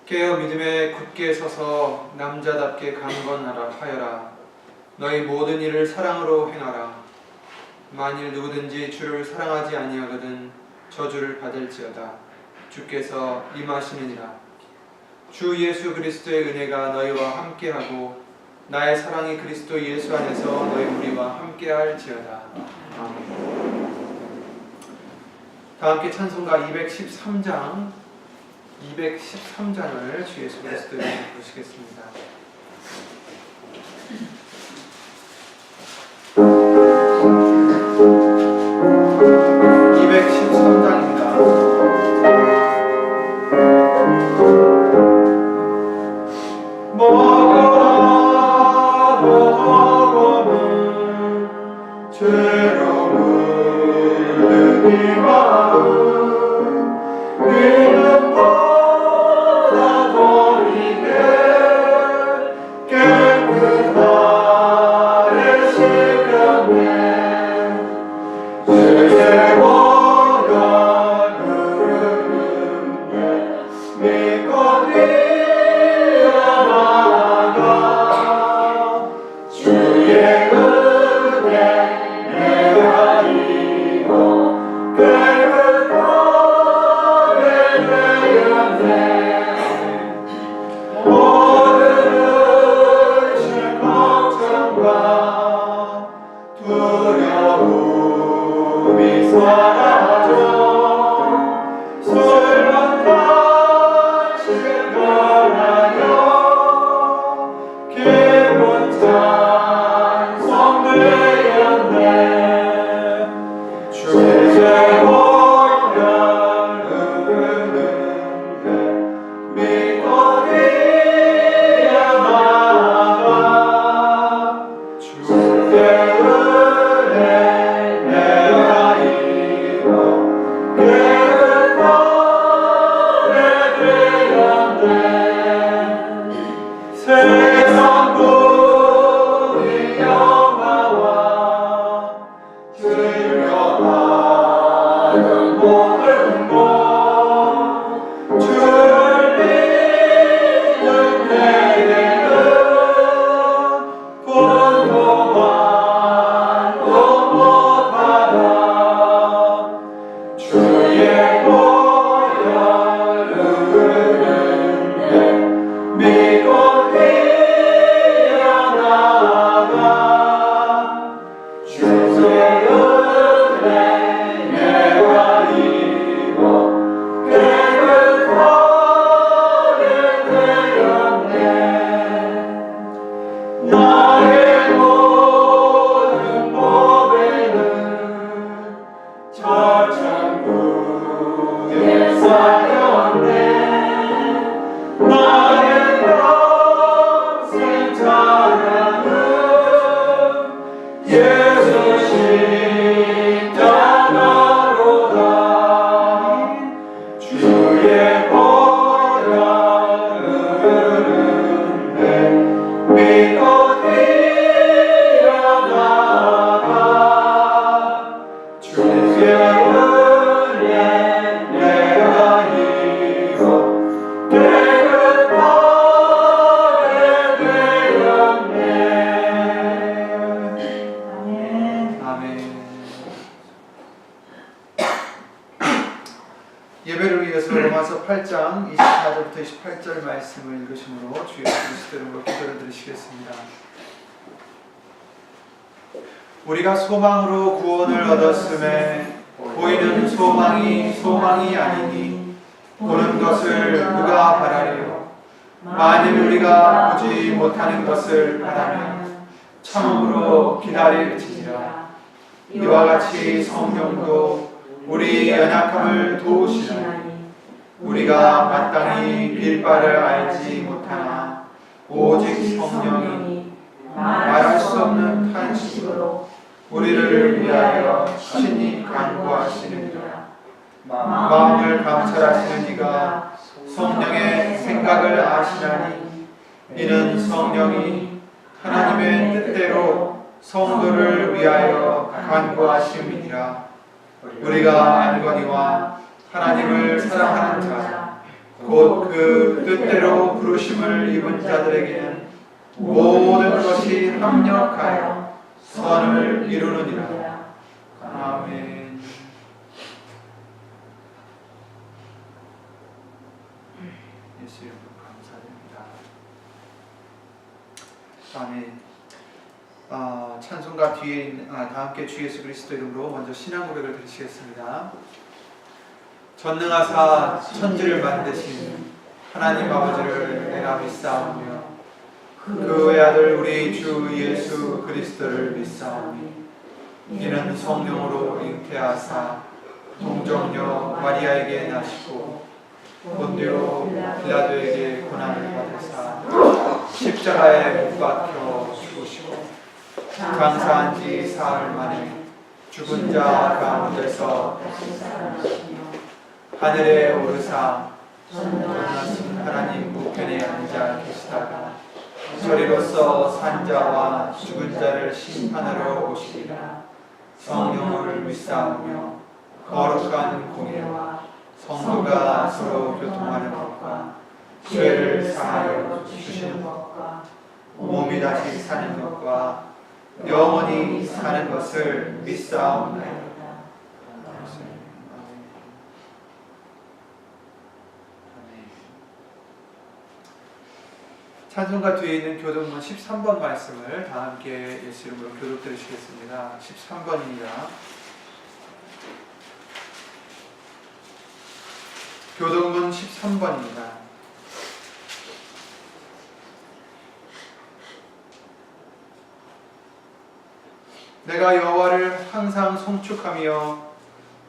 깨어 믿음에 굳게 서서 남자답게 강건하여라. 너희 모든 일을 사랑으로 행하라. 만일 누구든지 주를 사랑하지 아니하거든 저주를 받을지어다. 주께서 임하시느니라. 주 예수 그리스도의 은혜가 너희와 함께하고 나의 사랑이 그리스도 예수 안에서 너희 우리와 함께할지어다. 아멘. 다 함께 찬송가 213장을 주 예수 그리스도를 부르시겠습니다. 예배를 위해서 로마서 8장 24절부터 28절 말씀을 읽으심으로 주 예수 그리스도 이름으로 기도를 드리시겠습니다. 우리가 소망으로 구원을 얻었음에 보이는 소망이 아니니 보는 것을 누가 바라리요. 만일 우리가 보지 못하는 것을 바라면 참으로 기다릴지니라. 이와 같이 성령도 우리 연약함을 도우시나니 우리가 마땅히 빌 바를 알지 못하나 오직 성령이 말할 수 없는 탄식으로 우리를 위하여 친히 간구하시느니라. 마음을 감찰하시는 이가 성령의 생각을 아시나니 이는 성령이 하나님의 뜻대로 성도를 위하여 간구하심이니라. 우리가 알거니와 하나님을 사랑하는 자 곧 그 뜻대로 부르심을 입은 자들에게는 모든 것이 합력하여 선을 이루느니라. 아멘. 예수 이름으로 감사드립니다. 아멘. 찬송가 뒤에 있는 다 함께 주 예수 그리스도 이름으로 먼저 신앙 고백을 드리시겠습니다. 전능하사 천지를 만드신 하나님 아버지를 내가 믿사오며 그 외아들 우리 주 예수 그리스도를 믿사오니 이는 성령으로 잉태하사 동정녀 마리아에게 나시고 본디오 빌라도에게 고난을 받으사 십자가에 못 박혀 죽으시고 장사한 지 사흘 만에 죽은 자 가운데서 하늘에 오르사 전능하신 하나님 우편에 앉아 계시다가 저리로서 산자와 죽은 자를 심판하러 오시리라. 성령을 믿사오며 거룩한 공예와 성도가 서로 교통하는 것과 죄를 사하여 주시는 것과 몸이 다시 사는 것과 영원히 사는 것을 믿사옵나이다. 찬송가 뒤에 있는 교독문 13번 말씀을 다 함께 예수 이름으로 교독 들으시겠습니다. 13번입니다. 교독문 13번입니다. 내가 여호와를 항상 송축하며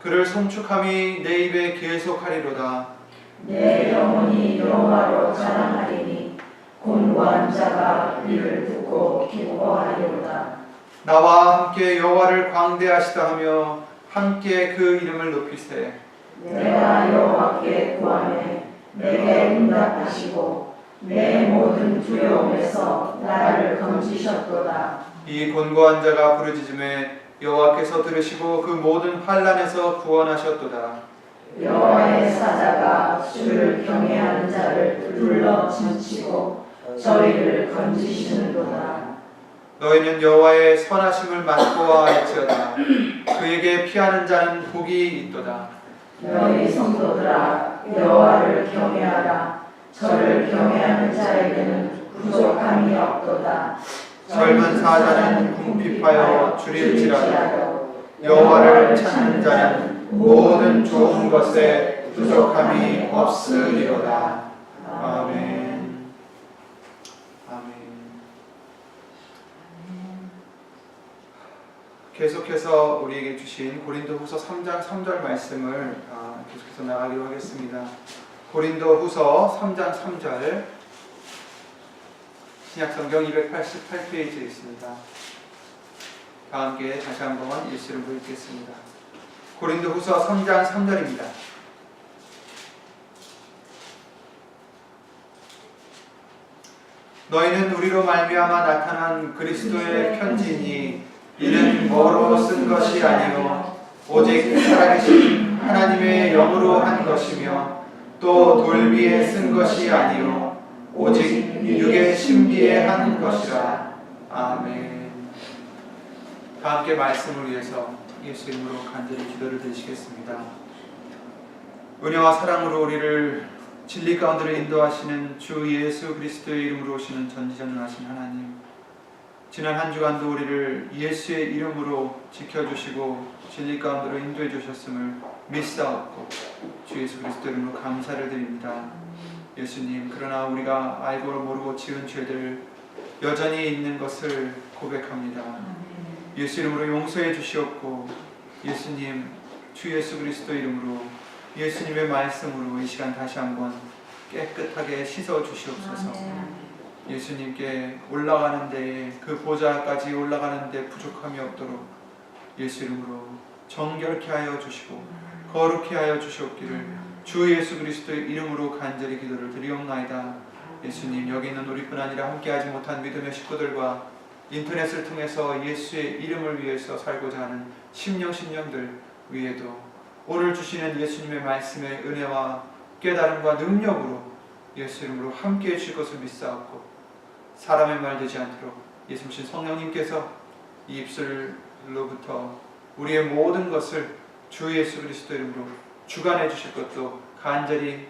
그를 송축함이 내 입에 계속하리로다. 내 영혼이 여호와로 자랑하리니 곤고한 자가 이를 듣고 기뻐하리로다. 나와 함께 여호와를 광대하시다 하며 함께 그 이름을 높이세. 내가 여호와께 구하매 내게 응답하시고 내 모든 두려움에서 나를 건지셨도다. 이 곤고한 자가 부르짖음에 여호와께서 들으시고 그 모든 환난에서 구원하셨도다. 여호와의 사자가 주를 경외하는 자를 둘러 진치고 저희를 건지시는도다. 너희는 여호와의 선하심을 맛보아 알지어다. 그에게 피하는 자는 복이 있도다. 너희 성도들아 여호와를 경외하라. 저를 경외하는 자에게는 부족함이 없도다. 젊은 사자는 궁핍하여 줄일지라도 여호와를 찾는 자는 모든 좋은 것에 부족함이 없으리로다. 아멘. 아멘. 계속해서 우리에게 주신 고린도후서 3장 3절 말씀을 계속해서 나가기로 하겠습니다. 고린도후서 3장 3절 신약성경 288페이지에 있습니다. 다 함께 다시 한번 예수 이름으로 읽겠습니다. 고린도후서 3장 3절입니다. 너희는 우리로 말미암아 나타난 그리스도의 편지니 이는 뭐로 쓴 것이 아니요 오직 살아계신 하나님의 영으로 한 것이며 또 돌비에 쓴 것이 아니요 오직 육의 신비에 한 것이라. 아멘. 다 함께 말씀을 위해서 예수 이름으로 간절히 기도를 드리시겠습니다. 은혜와 사랑으로 우리를 진리 가운데로 인도하시는 주 예수 그리스도의 이름으로 오시는 전지전능하신 하나님, 지난 한 주간도 우리를 예수의 이름으로 지켜주시고 진리 가운데로 인도해 주셨음을 믿사옵고 주 예수 그리스도 이름으로 감사를 드립니다. 예수님, 그러나 우리가 알고 모르고 지은 죄들 여전히 있는 것을 고백합니다. 예수 이름으로 용서해 주시옵고 예수님, 주 예수 그리스도 이름으로 예수님의 말씀으로 이 시간 다시 한번 깨끗하게 씻어 주시옵소서. 예수님께 올라가는 데에 그 보좌까지 올라가는 데 부족함이 없도록 예수 이름으로 정결케 하여 주시고 거룩히 하여 주시옵기를 주 예수 그리스도의 이름으로 간절히 기도를 드리옵나이다. 예수님, 여기 있는 우리뿐 아니라 함께하지 못한 믿음의 식구들과 인터넷을 통해서 예수의 이름을 위해서 살고자 하는 심령들 위에도 오늘 주시는 예수님의 말씀의 은혜와 깨달음과 능력으로 예수 이름으로 함께해 주실 것을 믿사옵고, 사람의 말 되지 않도록 예수님 성령님께서 이 입술로부터 우리의 모든 것을 주 예수 그리스도 이름으로 주관해 주실 것도 간절히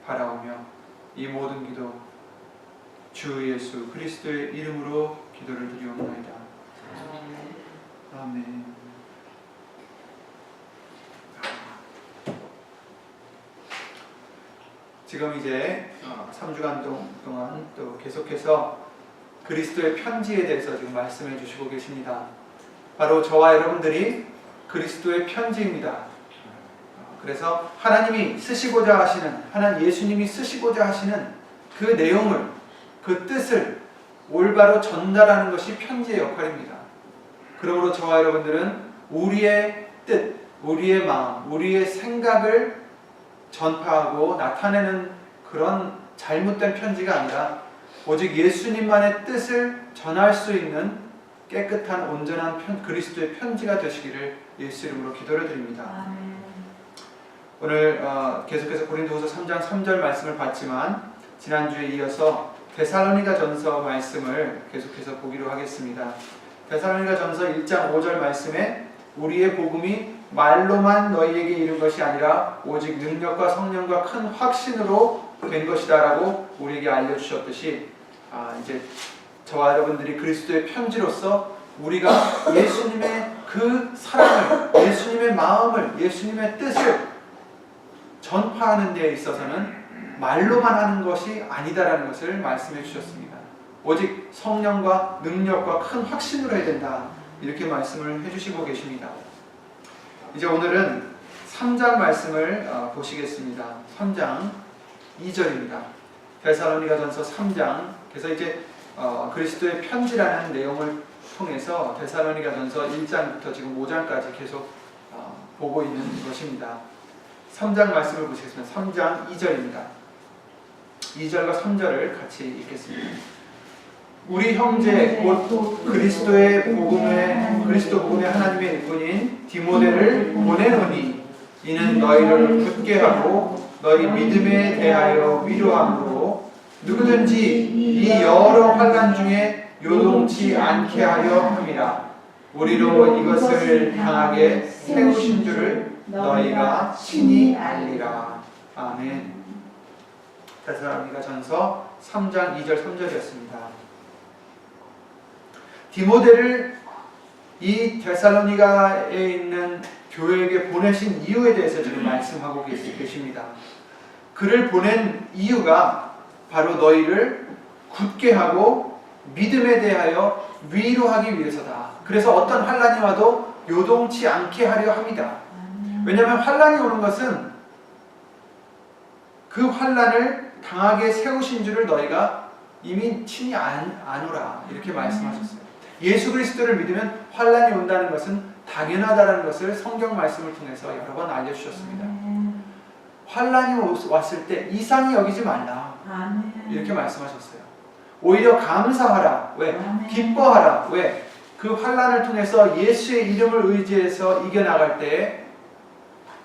바라오며, 이 모든 기도 주 예수 그리스도의 이름으로 기도를 드리옵나이다. 아멘. 지금 이제 3주간 동안 또 계속해서 그리스도의 편지에 대해서 지금 말씀해 주시고 계십니다. 바로 저와 여러분들이 그리스도의 편지입니다. 그래서 하나님이 쓰시고자 하시는, 하나님 예수님이 쓰시고자 하시는 그 내용을, 그 뜻을 올바로 전달하는 것이 편지의 역할입니다. 그러므로 저와 여러분들은 우리의 뜻, 우리의 마음, 우리의 생각을 전파하고 나타내는 그런 잘못된 편지가 아니라 오직 예수님만의 뜻을 전할 수 있는 깨끗한 온전한 그리스도의 편지가 되시기를 예수 이름으로 기도를 드립니다. 오늘 계속해서 고린도후서 3장 3절 말씀을 봤지만 지난주에 이어서 데살로니가전서 말씀을 계속해서 보기로 하겠습니다. 데살로니가전서 1장 5절 말씀에 우리의 복음이 말로만 너희에게 이른 것이 아니라 오직 능력과 성령과 큰 확신으로 된 것이다 라고 우리에게 알려주셨듯이, 이제 저와 여러분들이 그리스도의 편지로서 우리가 예수님의 그 사랑을, 예수님의 마음을, 예수님의 뜻을 전파하는 데 있어서는 말로만 하는 것이 아니다라는 것을 말씀해 주셨습니다. 오직 성령과 능력과 큰 확신으로 해야 된다, 이렇게 말씀을 해주시고 계십니다. 이제 오늘은 3장 말씀을 보시겠습니다. 3장 2절입니다. 데살로니가전서 3장. 그래서 이제 그리스도의 편지라는 내용을 통해서 데살로니가전서 1장부터 지금 5장까지 계속 보고 있는 것입니다. 3장 말씀을 보시겠습니다. 3장 2절입니다. 2절과 3절을 같이 읽겠습니다. 우리 형제 곧 그리스도 복음의 하나님의 일꾼인 디모데를 보내노니 이는 너희를 굳게 하고 너희 믿음에 대하여 위로함으로 누구든지 이 여러 환난 중에 요동치 않게 하려 함이라. 우리로 이것을 당하게 세우신 줄을 너희가 친히 알리라. 아멘. 데살로니가전서 3장 2절 3절이었습니다. 디모데를 이 데살로니가에 있는 교회에게 보내신 이유에 대해서 지금 말씀하고 계십니다. 그를 보낸 이유가 바로 너희를 굳게 하고 믿음에 대하여 위로하기 위해서다. 그래서 어떤 환난이 와도 요동치 않게 하려 합니다. 왜냐하면 환난이 오는 것은 그 환난을 당하게 세우신 줄을 너희가 이미 친히 아노라, 이렇게 말씀하셨어요. 예수 그리스도를 믿으면 환난이 온다는 것은 당연하다는 것을 성경 말씀을 통해서 여러 번 알려주셨습니다. 환난이 왔을 때 이상히 여기지 말라, 이렇게 말씀하셨어요. 오히려 감사하라. 왜? 기뻐하라. 왜? 그 환난을 통해서 예수의 이름을 의지해서 이겨나갈 때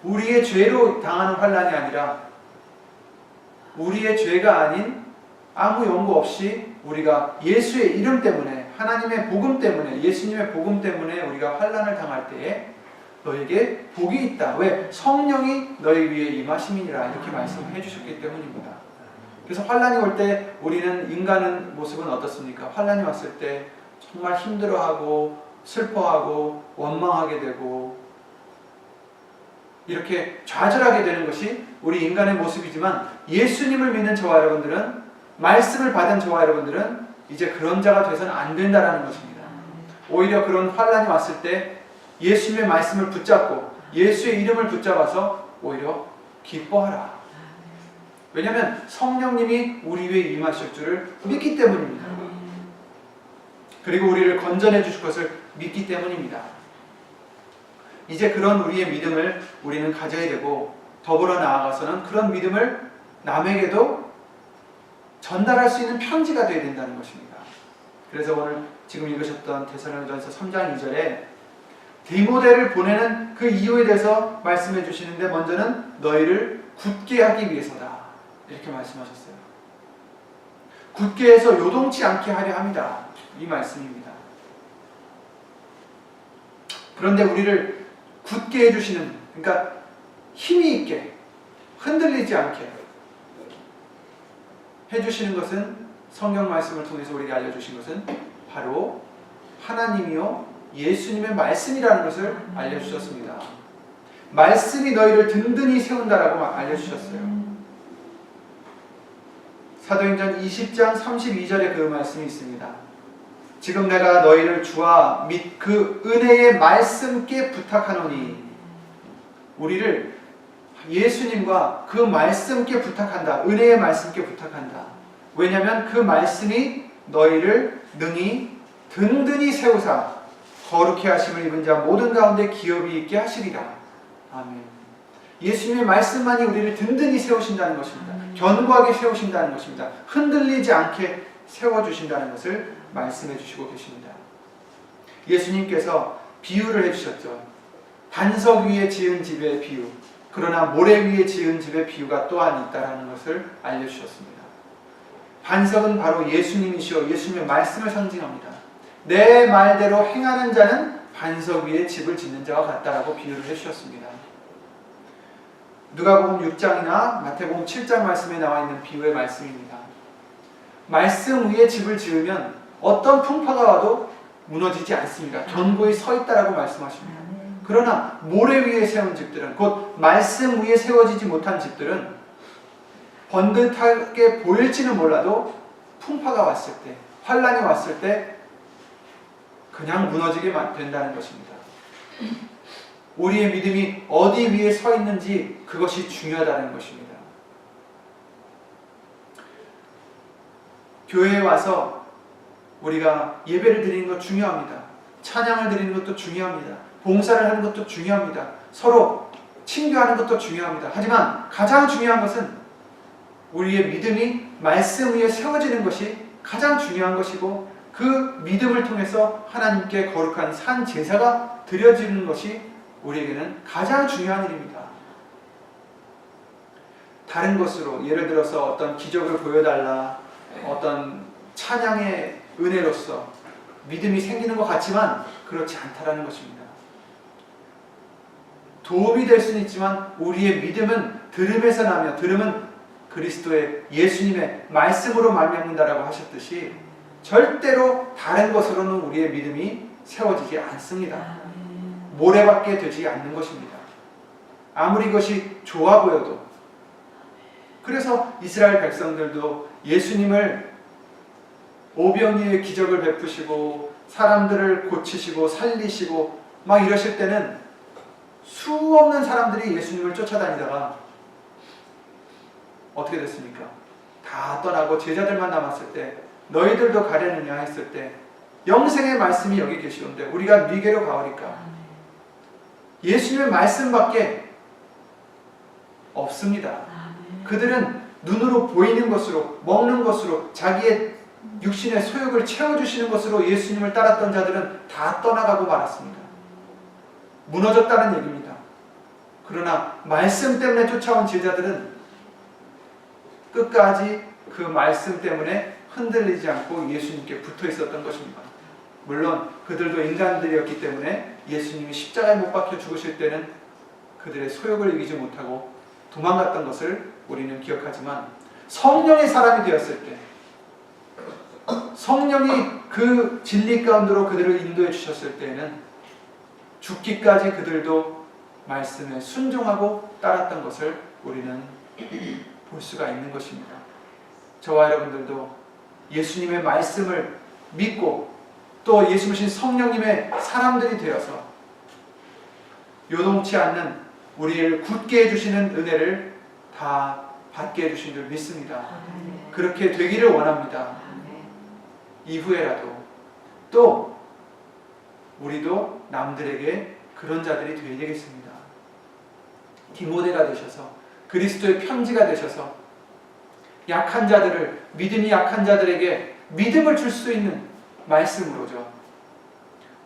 우리의 죄로 당하는 환난이 아니라 우리의 죄가 아닌 아무 연고 없이 우리가 예수의 이름 때문에, 하나님의 복음 때문에, 예수님의 복음 때문에 우리가 환난을 당할 때에 너에게 복이 있다. 왜? 성령이 너희 위에 임하심이니라, 이렇게 말씀해 주셨기 때문입니다. 그래서 환난이 올 때 우리는 인간의 모습은 어떻습니까? 환난이 왔을 때 정말 힘들어하고 슬퍼하고 원망하게 되고 이렇게 좌절하게 되는 것이 우리 인간의 모습이지만, 예수님을 믿는 저와 여러분들은, 말씀을 받은 저와 여러분들은 이제 그런 자가 되서는 안 된다는 것입니다. 오히려 그런 환난이 왔을 때 예수님의 말씀을 붙잡고 예수의 이름을 붙잡아서 오히려 기뻐하라. 왜냐하면 성령님이 우리 위에 임하실 줄을 믿기 때문입니다. 그리고 우리를 건져내 주실 것을 믿기 때문입니다. 이제 그런 우리의 믿음을 우리는 가져야 되고, 더불어 나아가서는 그런 믿음을 남에게도 전달할 수 있는 편지가 되어야 된다는 것입니다. 그래서 오늘 지금 읽으셨던 데살로니가전서 3장 2절에 디모데를 보내는 그 이유에 대해서 말씀해 주시는데, 먼저는 너희를 굳게 하기 위해서다, 이렇게 말씀하셨어요. 굳게 해서 요동치 않게 하려 합니다, 이 말씀입니다. 그런데 우리를 굳게 해주시는, 그러니까 힘이 있게 흔들리지 않게 해주시는 것은, 성경 말씀을 통해서 우리에게 알려주신 것은 바로 하나님이요 예수님의 말씀이라는 것을 알려주셨습니다. 말씀이 너희를 든든히 세운다라고 알려주셨어요. 사도행전 20장 32절에 그 말씀이 있습니다. 지금 내가 너희를 주와 및 그 은혜의 말씀께 부탁하노니, 우리를 예수님과 그 말씀께 부탁한다. 은혜의 말씀께 부탁한다. 왜냐하면 그 말씀이 너희를 능히 든든히 세우사 거룩히 하심을 입은 자 모든 가운데 기업이 있게 하시리라. 아멘. 예수님의 말씀만이 우리를 든든히 세우신다는 것입니다. 견고하게 세우신다는 것입니다. 흔들리지 않게 세워주신다는 것을 말씀해 주시고 계십니다. 예수님께서 비유를 해주셨죠. 반석 위에 지은 집의 비유, 그러나 모래 위에 지은 집의 비유가 또한 있다는 것을 알려주셨습니다. 반석은 바로 예수님이시오, 예수님의 말씀을 상징합니다. 내 말대로 행하는 자는 반석 위에 집을 짓는 자와 같다라고 비유를 해주셨습니다. 누가복음 6장이나 마태복음 7장 말씀에 나와 있는 비유의 말씀입니다. 말씀 위에 집을 지으면 어떤 풍파가 와도 무너지지 않습니다. 견고히 서 있다라고 말씀하십니다. 그러나 모래 위에 세운 집들은, 곧 말씀 위에 세워지지 못한 집들은 번듯하게 보일지는 몰라도 풍파가 왔을 때, 환란이 왔을 때 그냥 무너지게 된다는 것입니다. 우리의 믿음이 어디 위에 서 있는지, 그것이 중요하다는 것입니다. 교회에 와서 우리가 예배를 드리는 것 중요합니다. 찬양을 드리는 것도 중요합니다. 봉사를 하는 것도 중요합니다. 서로 친교하는 것도 중요합니다. 하지만 가장 중요한 것은 우리의 믿음이 말씀 위에 세워지는 것이 가장 중요한 것이고, 그 믿음을 통해서 하나님께 거룩한 산 제사가 드려지는 것이 우리에게는 가장 중요한 일입니다. 다른 것으로, 예를 들어서 어떤 기적을 보여달라, 어떤 찬양의 은혜로서 믿음이 생기는 것 같지만 그렇지 않다라는 것입니다. 도움이 될 수는 있지만 우리의 믿음은 들음에서 나며, 들음은 그리스도의 예수님의 말씀으로 말미암는다라고 하셨듯이 절대로 다른 것으로는 우리의 믿음이 세워지지 않습니다. 모래밖에 되지 않는 것입니다. 아무리 이것이 좋아 보여도. 그래서 이스라엘 백성들도 예수님을 오병이의 기적을 베푸시고 사람들을 고치시고 살리시고 막 이러실 때는 수없는 사람들이 예수님을 쫓아다니다가 어떻게 됐습니까? 다 떠나고 제자들만 남았을 때, 너희들도 가려느냐 했을 때, 영생의 말씀이 여기 계시는데 우리가 네게로 가오리까? 예수님의 말씀밖에 없습니다. 그들은 눈으로 보이는 것으로, 먹는 것으로, 자기의 육신의 소욕을 채워주시는 것으로 예수님을 따랐던 자들은 다 떠나가고 말았습니다. 무너졌다는 얘기입니다. 그러나 말씀 때문에 쫓아온 제자들은 끝까지 그 말씀 때문에 흔들리지 않고 예수님께 붙어 있었던 것입니다. 물론 그들도 인간들이었기 때문에 예수님이 십자가에 못 박혀 죽으실 때는 그들의 소욕을 이기지 못하고 도망갔던 것을 우리는 기억하지만, 성령의 사람이 되었을 때, 성령이 그 진리 가운데로 그들을 인도해 주셨을 때에는 죽기까지 그들도 말씀에 순종하고 따랐던 것을 우리는 볼 수가 있는 것입니다. 저와 여러분들도 예수님의 말씀을 믿고 또 예수님이신 성령님의 사람들이 되어서 요동치 않는 우리를 굳게 해주시는 은혜를 다 받게 해주신 줄 믿습니다. 그렇게 되기를 원합니다. 이후에라도 또 우리도 남들에게 그런 자들이 되어야 되겠습니다. 디모데가 되셔서 그리스도의 편지가 되셔서 약한 자들을, 믿음이 약한 자들에게 믿음을 줄 수 있는 말씀으로죠.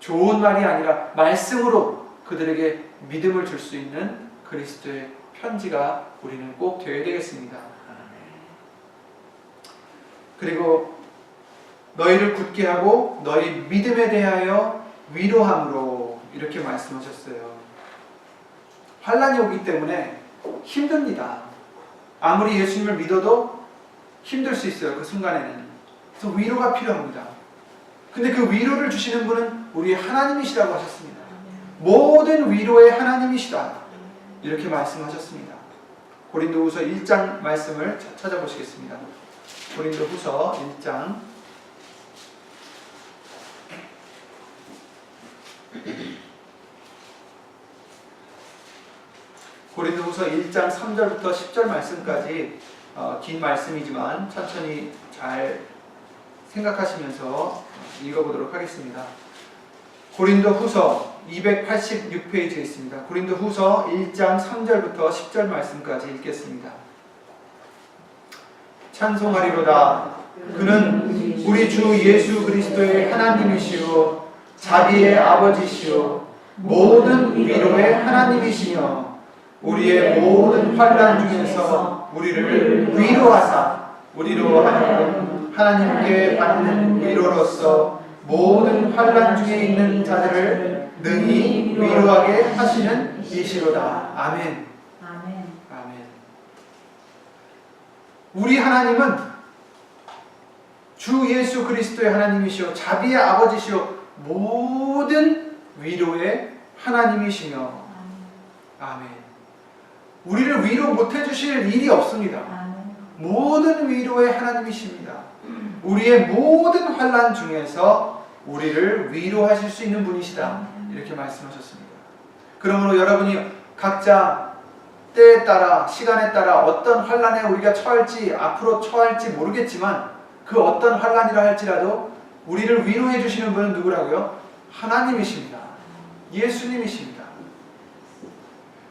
좋은 말이 아니라 말씀으로 그들에게 믿음을 줄 수 있는 그리스도의 편지가 우리는 꼭 되어야 되겠습니다. 그리고 너희를 굳게 하고 너희 믿음에 대하여 위로함으로 이렇게 말씀하셨어요. 환난이 오기 때문에 힘듭니다. 아무리 예수님을 믿어도 힘들 수 있어요. 그 순간에는. 그래서 위로가 필요합니다. 근데 그 위로를 주시는 분은 우리 하나님이시라고 하셨습니다. 모든 위로의 하나님이시다. 이렇게 말씀하셨습니다. 고린도후서 1장 말씀을 찾아보시겠습니다. 고린도후서 1장 고린도후서 1장 3절부터 10절 말씀까지 긴 말씀이지만 천천히 잘 생각하시면서 읽어보도록 하겠습니다. 고린도후서 286페이지에 있습니다. 고린도후서 1장 3절부터 10절 말씀까지 읽겠습니다. 찬송하리로다. 그는 우리 주 예수 그리스도의 하나님이시오 자비의 아버지시오 모든 위로의 하나님이시며 우리의 모든 환난 중에서 우리를 위로하사 우리로 하여금 하나님께 받는 위로로서 모든 환난 중에 있는 자들을 능히 위로하게 하시는 이시로다. 아멘. 아멘. 아멘. 우리 하나님은 주 예수 그리스도의 하나님이시오 자비의 아버지시오 모든 위로의 하나님이시며 아멘. 우리를 위로 못해 주실 일이 없습니다. 모든 위로의 하나님이십니다. 우리의 모든 환난 중에서 우리를 위로하실 수 있는 분이시다. 이렇게 말씀하셨습니다. 그러므로 여러분이 각자 때에 따라 시간에 따라 어떤 환난에 우리가 처할지 앞으로 처할지 모르겠지만 그 어떤 환난이라 할지라도 우리를 위로해 주시는 분은 누구라고요? 하나님이십니다. 예수님이십니다.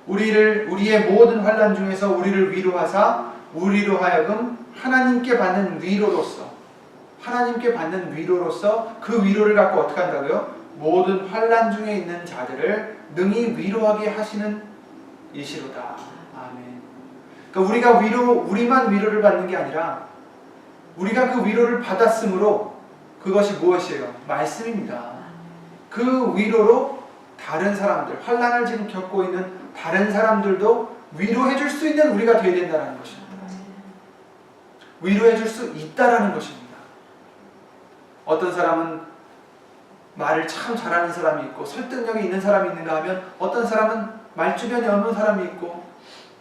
우리의 모든 환난 중에서 우리를 위로하사 우리로 하여금 하나님께 받는 위로로서 그 위로를 갖고 어떻게 한다고요? 모든 환난 중에 있는 자들을 능히 위로하게 하시는 이시로다. 아멘. 그러니까 우리만 위로를 받는 게 아니라 우리가 그 위로를 받았으므로 그것이 무엇이에요? 말씀입니다. 그 위로로 다른 사람들, 환난을 지금 겪고 있는 다른 사람들도 위로해 줄 수 있는 우리가 되어야 된다는 것입니다. 위로해 줄 수 있다라는 것입니다. 어떤 사람은 말을 참 잘하는 사람이 있고 설득력이 있는 사람이 있는가 하면 어떤 사람은 말주변이 없는 사람이 있고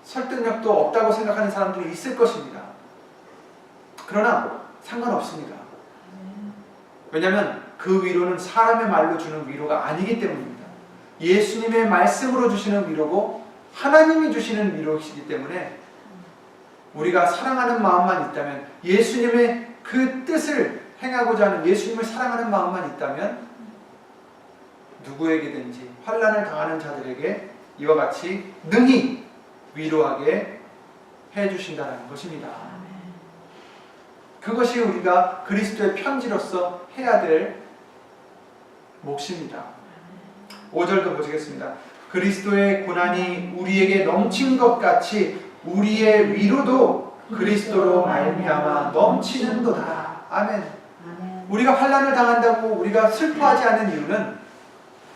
설득력도 없다고 생각하는 사람들이 있을 것입니다. 그러나 상관없습니다. 왜냐하면 그 위로는 사람의 말로 주는 위로가 아니기 때문입니다. 예수님의 말씀으로 주시는 위로고 하나님이 주시는 위로이기 때문에 우리가 사랑하는 마음만 있다면 예수님의 그 뜻을 행하고자 하는 예수님을 사랑하는 마음만 있다면 누구에게든지 환난을 당하는 자들에게 이와 같이 능히 위로하게 해주신다는 것입니다. 그것이 우리가 그리스도의 편지로서 해야 될 몫입니다. 5절도 보시겠습니다. 그리스도의 고난이 우리에게 넘친 것 같이 우리의 위로도 그리스도로 말미암아 넘치는도다. 아멘. 우리가 환난을 당한다고 우리가 슬퍼하지 않는 이유는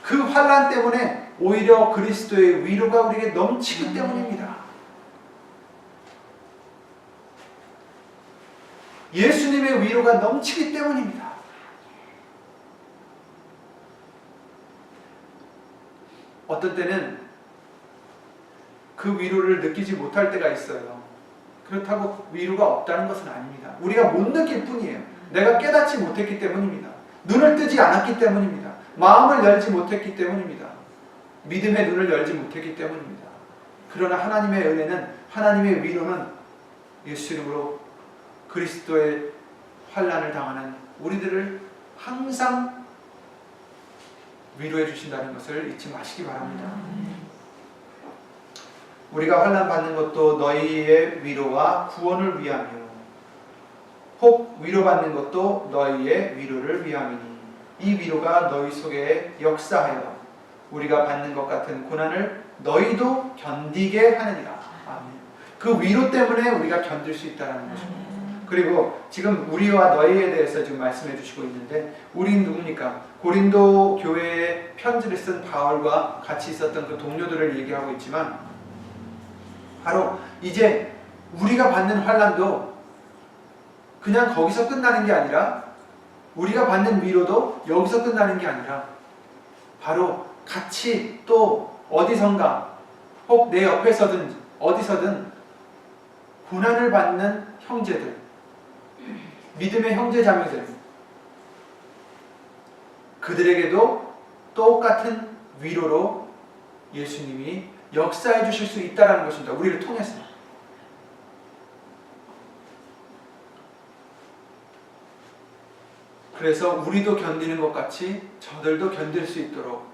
그 환난 때문에 오히려 그리스도의 위로가 우리에게 넘치기 때문입니다. 예수님의 위로가 넘치기 때문입니다. 어떤 때는 그 위로를 느끼지 못할 때가 있어요. 그렇다고 위로가 없다는 것은 아닙니다. 우리가 못 느낄 뿐이에요. 내가 깨닫지 못했기 때문입니다. 눈을 뜨지 않았기 때문입니다. 마음을 열지 못했기 때문입니다. 믿음의 눈을 열지 못했기 때문입니다. 그러나 하나님의 은혜는, 하나님의 위로는 예수 이름으로 그리스도의 환난을 당하는 우리들을 항상 위로해 주신다는 것을 잊지 마시기 바랍니다. 우리가 환난 받는 것도 너희의 위로와 구원을 위하며 혹 위로받는 것도 너희의 위로를 위함이니 이 위로가 너희 속에 역사하여 우리가 받는 것 같은 고난을 너희도 견디게 하느니라. 아멘. 그 위로 때문에 우리가 견딜 수 있다는 것입니다. 그리고 지금 우리와 너희에 대해서 지금 말씀해 주시고 있는데 우리는 누굽니까? 고린도 교회에 편지를 쓴 바울과 같이 있었던 그 동료들을 얘기하고 있지만 바로 이제 우리가 받는 환난도 그냥 거기서 끝나는 게 아니라 우리가 받는 위로도 여기서 끝나는 게 아니라 바로 같이 또 어디선가 혹 내 옆에서든 어디서든 고난을 받는 형제들, 믿음의 형제 자매들, 그들에게도 똑같은 위로로 예수님이 역사해 주실 수 있다는 것입니다. 우리를 통해서. 그래서 우리도 견디는 것 같이 저들도 견딜 수 있도록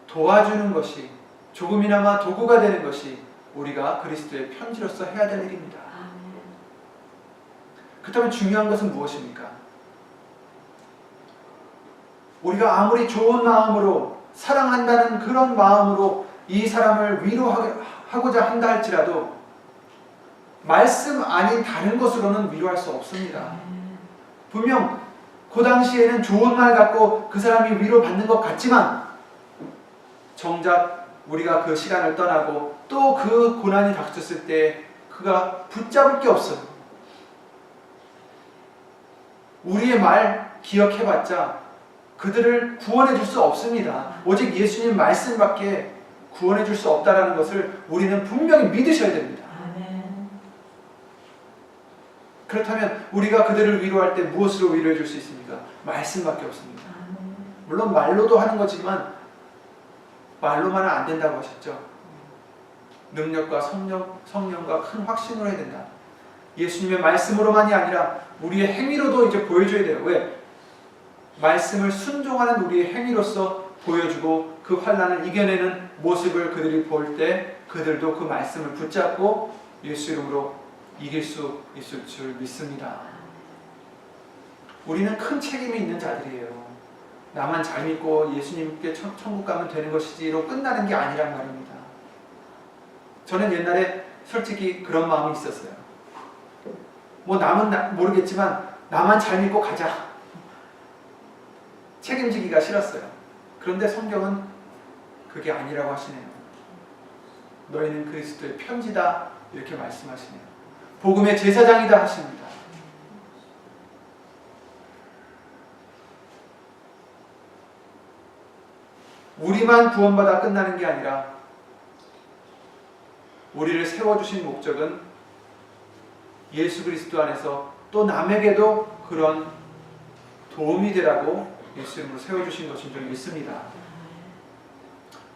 도와주는 것이, 조금이나마 도구가 되는 것이 우리가 그리스도의 편지로서 해야 될 일입니다. 그렇다면 중요한 것은 무엇입니까? 우리가 아무리 좋은 마음으로 사랑한다는 그런 마음으로 이 사람을 위로하고자 한다 할지라도 말씀 아닌 다른 것으로는 위로할 수 없습니다. 분명 그 당시에는 좋은 말 갖고 그 사람이 위로받는 것 같지만 정작 우리가 그 시간을 떠나고 또 그 고난이 닥쳤을 때 그가 붙잡을 게 없어요. 우리의 말 기억해봤자 그들을 구원해 줄 수 없습니다. 오직 예수님 말씀밖에 구원해 줄 수 없다는 것을 우리는 분명히 믿으셔야 됩니다. 그렇다면 우리가 그들을 위로할 때 무엇으로 위로해 줄 수 있습니까? 말씀밖에 없습니다. 물론 말로도 하는 거지만 말로만은 안 된다고 하셨죠. 능력과 성령과 큰 확신으로 해야 된다. 예수님의 말씀으로만이 아니라 우리의 행위로도 이제 보여줘야 돼요. 왜? 말씀을 순종하는 우리의 행위로서 보여주고 그 환난을 이겨내는 모습을 그들이 볼 때 그들도 그 말씀을 붙잡고 예수 이름으로 이길 수 있을 줄 믿습니다. 우리는 큰 책임이 있는 자들이에요. 나만 잘 믿고 예수님께 천국 가면 되는 것이지로 끝나는 게 아니란 말입니다. 저는 옛날에 솔직히 그런 마음이 있었어요. 뭐 남은 모르겠지만 나만 잘 믿고 가자. 책임지기가 싫었어요. 그런데 성경은 그게 아니라고 하시네요. 너희는 그리스도의 편지다 이렇게 말씀하시네요. 복음의 제사장이다 하십니다. 우리만 구원받아 끝나는 게 아니라 우리를 세워주신 목적은 예수 그리스도 안에서 또 남에게도 그런 도움이 되라고 예수 이름으로 세워주신 것인 줄 믿습니다.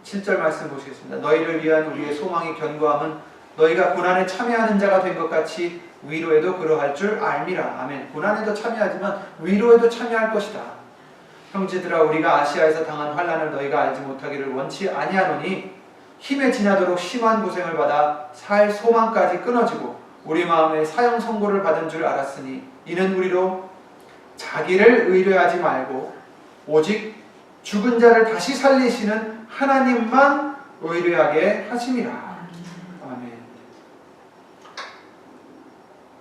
7절 말씀 보시겠습니다. 너희를 위한 우리의 소망이 견고함은 너희가 고난에 참여하는 자가 된 것 같이 위로에도 그러할 줄 알미라. 아멘. 고난에도 참여하지만 위로에도 참여할 것이다. 형제들아 우리가 아시아에서 당한 환난을 너희가 알지 못하기를 원치 아니하노니 힘에 지나도록 심한 고생을 받아 살 소망까지 끊어지고 우리 마음에 사형 선고를 받은 줄 알았으니 이는 우리로 자기를 의뢰하지 말고 오직 죽은 자를 다시 살리시는 하나님만 의뢰하게 하심이라. 아멘.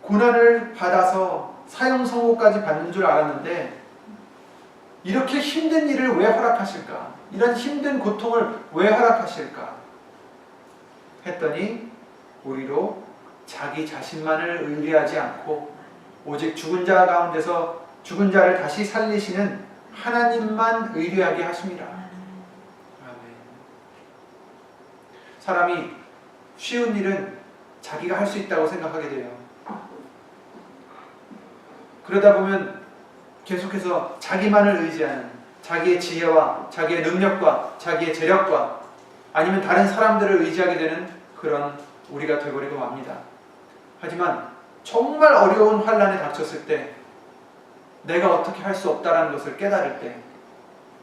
고난을 받아서 사형 선고까지 받는 줄 알았는데 이렇게 힘든 일을 왜 허락하실까? 이런 힘든 고통을 왜 허락하실까? 했더니 우리로 자기 자신만을 의뢰하지 않고 오직 죽은 자 가운데서 죽은 자를 다시 살리시는 하나님만 의뢰하게 하십니다. 아멘. 사람이 쉬운 일은 자기가 할 수 있다고 생각하게 돼요. 그러다 보면 계속해서 자기만을 의지하는 자기의 지혜와 자기의 능력과 자기의 재력과 아니면 다른 사람들을 의지하게 되는 그런 우리가 되버리고 맙니다. 하지만 정말 어려운 환난에 닥쳤을 때 내가 어떻게 할 수 없다는 것을 깨달을 때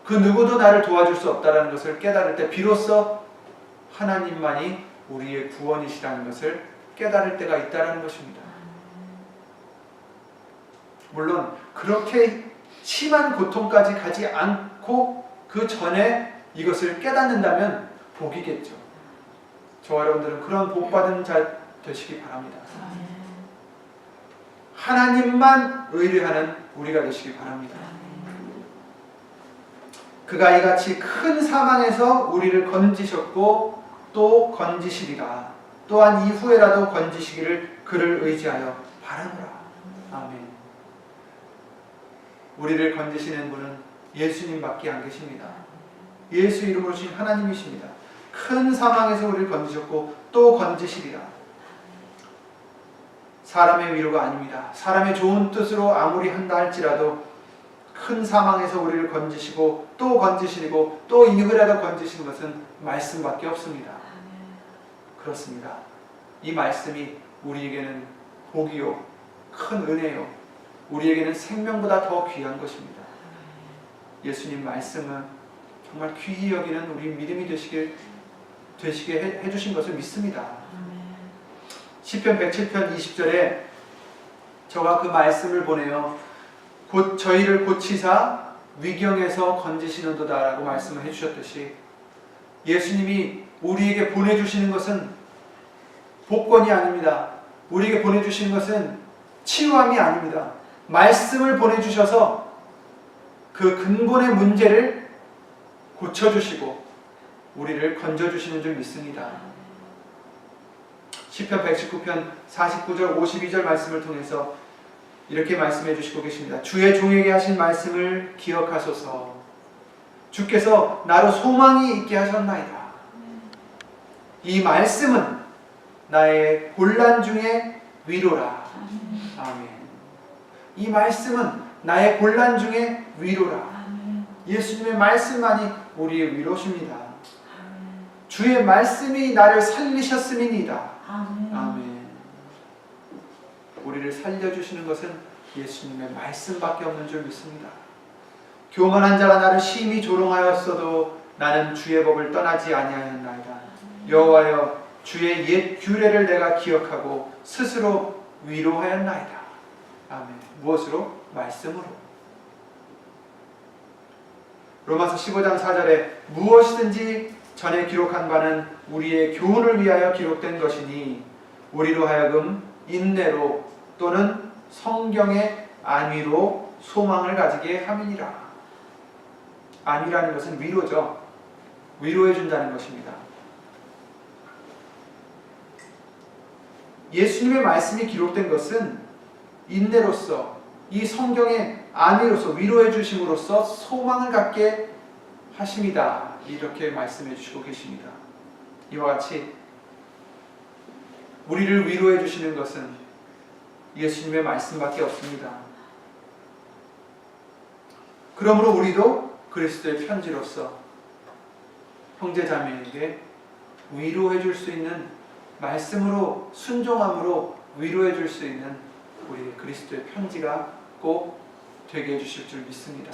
그 누구도 나를 도와줄 수 없다는 것을 깨달을 때 비로소 하나님만이 우리의 구원이시라는 것을 깨달을 때가 있다는 것입니다. 물론 그렇게 심한 고통까지 가지 않고 그 전에 이것을 깨닫는다면 복이겠죠. 저와 여러분들은 그런 복받은 자 되시기 바랍니다. 하나님만 의뢰하는 우리가 되시기 바랍니다. 그가 이같이 큰 사망에서 우리를 건지셨고 또 건지시리라. 또한 이후에라도 건지시기를 그를 의지하여 바라노라. 아멘. 우리를 건지시는 분은 예수님밖에 안 계십니다. 예수 이름으로 주신 하나님이십니다. 큰 사망에서 우리를 건지셨고 또 건지시리라. 사람의 위로가 아닙니다. 사람의 좋은 뜻으로 아무리 한다 할지라도 큰 사망에서 우리를 건지시고 또 건지시고 또 이후라도 건지시는 것은 말씀밖에 없습니다. 그렇습니다. 이 말씀이 우리에게는 복이요 큰 은혜요 우리에게는 생명보다 더 귀한 것입니다. 예수님 말씀은 정말 귀히 여기는 우리 믿음이 되시게 해주신 것을 믿습니다. 시편 107편 20절에 저가 그 말씀을 보내어 곧 저희를 고치사 위경에서 건지시는도다 라고 말씀을 해주셨듯이 예수님이 우리에게 보내주시는 것은 복권이 아닙니다. 우리에게 보내주시는 것은 치유함이 아닙니다. 말씀을 보내주셔서 그 근본의 문제를 고쳐주시고 우리를 건져주시는 줄 믿습니다. 시편 119편 49절 52절 말씀을 통해서 이렇게 말씀해 주시고 계십니다. 주의 종에게 하신 말씀을 기억하소서. 주께서 나로 소망이 있게 하셨나이다. 이 말씀은 나의 곤란 중에 위로라. 아멘. 이 말씀은 나의 곤란 중에 위로라. 예수님의 말씀만이 우리의 위로십니다. 주의 말씀이 나를 살리셨음이니이다. 아멘. 우리를 살려주시는 것은 예수님의 말씀밖에 없는 줄 믿습니다. 교만한 자가 나를 심히 조롱하였어도 나는 주의 법을 떠나지 아니하였나이다. 여호와여 주의 옛 규례를 내가 기억하고 스스로 위로하였나이다. 아멘. 무엇으로? 말씀으로. 로마서 15장 4절에 무엇이든지 전에 기록한 바는 우리의 교훈을 위하여 기록된 것이니 우리로 하여금 인내로 또는 성경의 안위로 소망을 가지게 함이니라. 안위라는 것은 위로죠. 위로해 준다는 것입니다. 예수님의 말씀이 기록된 것은 인내로서 이 성경의 안위로서 위로해 주심으로써 소망을 갖게 하심이다. 이렇게 말씀해 주시고 계십니다. 이와 같이 우리를 위로해 주시는 것은 예수님의 말씀밖에 없습니다. 그러므로 우리도 그리스도의 편지로서 형제자매에게 위로해 줄 수 있는 말씀으로 순종함으로 위로해 줄 수 있는 우리 그리스도의 편지가 꼭 되게 해주실 줄 믿습니다.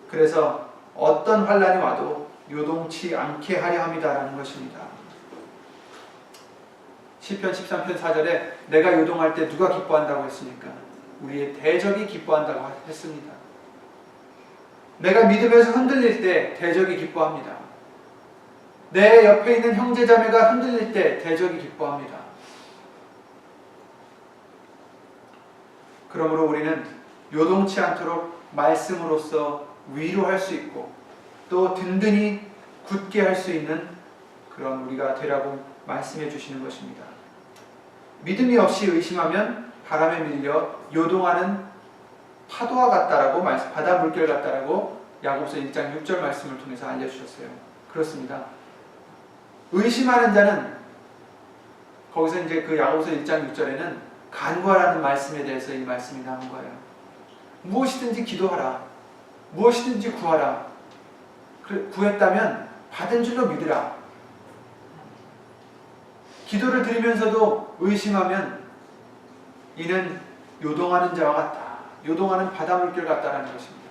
그래서 어떤 환난이 와도 요동치 않게 하려 합니다라는 것입니다. 시편 13편 4절에 내가 요동할 때 누가 기뻐한다고 했습니까? 우리의 대적이 기뻐한다고 했습니다. 내가 믿음에서 흔들릴 때 대적이 기뻐합니다. 내 옆에 있는 형제자매가 흔들릴 때 대적이 기뻐합니다. 그러므로 우리는 요동치 않도록 말씀으로써 위로할 수 있고 또 든든히 굳게 할 수 있는 그런 우리가 되라고 말씀해 주시는 것입니다. 믿음이 없이 의심하면 바람에 밀려 요동하는 파도와 같다라고 바다 물결 같다라고 야고보서 1장 6절 말씀을 통해서 알려주셨어요. 그렇습니다. 의심하는 자는 거기서 이제 그 야고보서 1장 6절에는 간구하라는 말씀에 대해서 이 말씀이 나온 거예요. 무엇이든지 기도하라. 무엇이든지 구하라. 구했다면 받은 줄로 믿으라. 기도를 드리면서도 의심하면 이는 요동하는 자와 같다. 요동하는 바닷물결 같다라는 것입니다.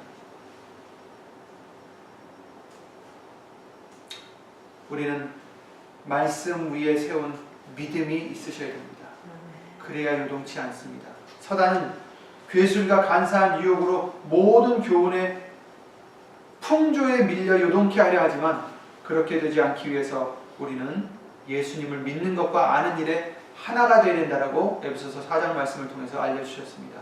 우리는 말씀 위에 세운 믿음이 있으셔야 됩니다. 그래야 요동치 않습니다. 사단은 괴술과 간사한 유혹으로 모든 교훈의 풍조에 밀려 요동케 하려 하지만 그렇게 되지 않기 위해서 우리는 예수님을 믿는 것과 아는 일에 하나가 되어야 된다라고 에베소서 4장 말씀을 통해서 알려주셨습니다.